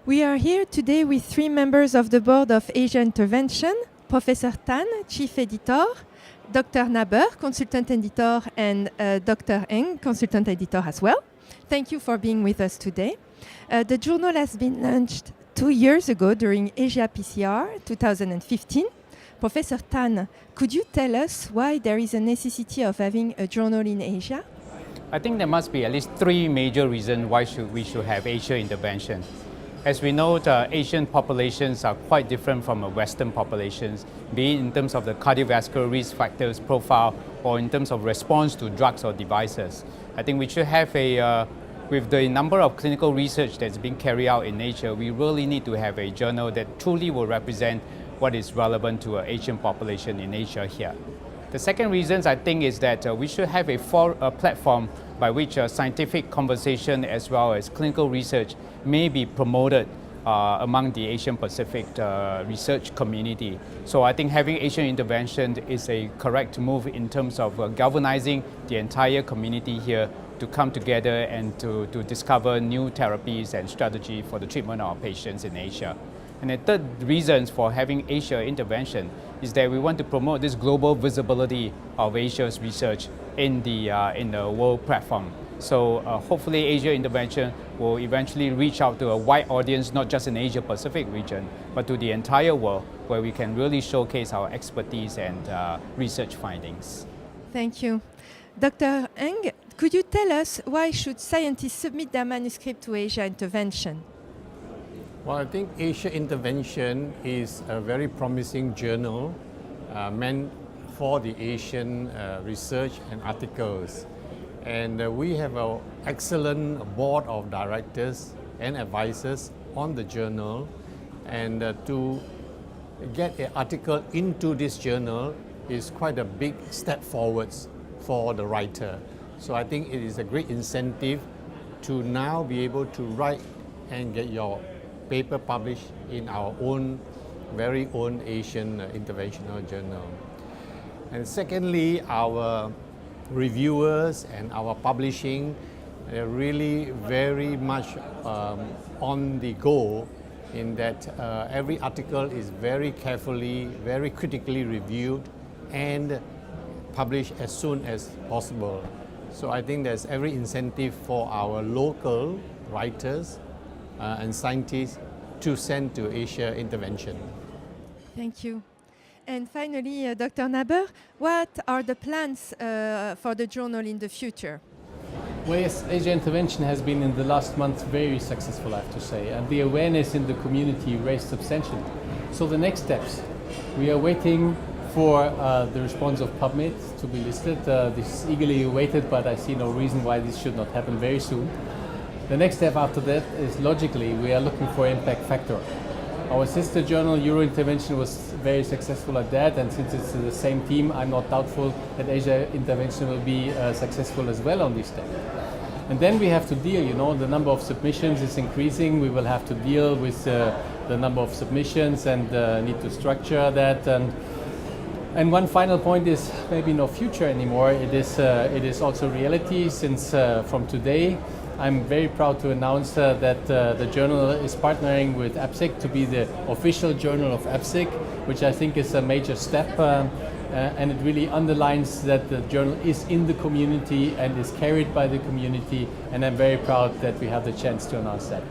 We are here today with three members of the board of AsiaIntervention: Professor Tan, Chief Editor, Dr. Naber, Consultant Editor, and Dr. Eng, Consultant Editor as well. Thank you for being with us today. The journal has been launched 2 years ago during Asia PCR 2015. Professor Tan, could you tell us why there is a necessity of having a journal in Asia? I think there must be at least three major reasons why we should have Asia intervention. As we know, the Asian populations are quite different from Western populations, be it in terms of the cardiovascular risk factors profile or in terms of response to drugs or devices. I think we should have with the number of clinical research that's being carried out in Asia, we really need to have a journal that truly will represent what is relevant to an Asian population in Asia here. The second reason I think is that we should have a platform by which scientific conversation as well as clinical research may be promoted among the Asian Pacific research community. So I think having Asian intervention is a correct move in terms of galvanizing the entire community here to come together and to discover new therapies and strategy for the treatment of our patients in Asia. And the third reason for having Asia intervention is that we want to promote this global visibility of Asia's research in the world platform. So hopefully Asia intervention will eventually reach out to a wide audience, not just in Asia Pacific region, but to the entire world, where we can really showcase our expertise and research findings. Thank you. Dr. Eng, could you tell us why should scientists submit their manuscript to Asia intervention? Well, I think Asia Intervention is a very promising journal meant for the Asian research and articles. And we have an excellent board of directors and advisors on the journal. And to get an article into this journal is quite a big step forwards for the writer. So I think it is a great incentive to now be able to write and get your paper published in our own, very own Asian interventional journal. And secondly, our reviewers and our publishing are really very much on the go in that every article is very carefully, very critically reviewed and published as soon as possible. So I think there's every incentive for our local writers and scientists to send to Asia Intervention. Thank you. And finally, Dr. Naber, what are the plans for the journal in the future? Well, yes, Asia Intervention has been in the last month very successful, I have to say, and the awareness in the community raised substantially. So the next steps, we are waiting for the response of PubMed to be listed. This is eagerly awaited, but I see no reason why this should not happen very soon. The next step after that is logically we are looking for impact factor. Our sister journal Eurointervention was very successful at that, and since it's the same team, I'm not doubtful that Asia Intervention will be successful as well on this step. And then we have to deal, the number of submissions is increasing. We will have to deal with the number of submissions and need to structure that. And one final point is maybe no future anymore. It is also reality, since from today I'm very proud to announce that the journal is partnering with APSIC to be the official journal of APSIC, which I think is a major step, and it really underlines that the journal is in the community and is carried by the community, and I'm very proud that we have the chance to announce that.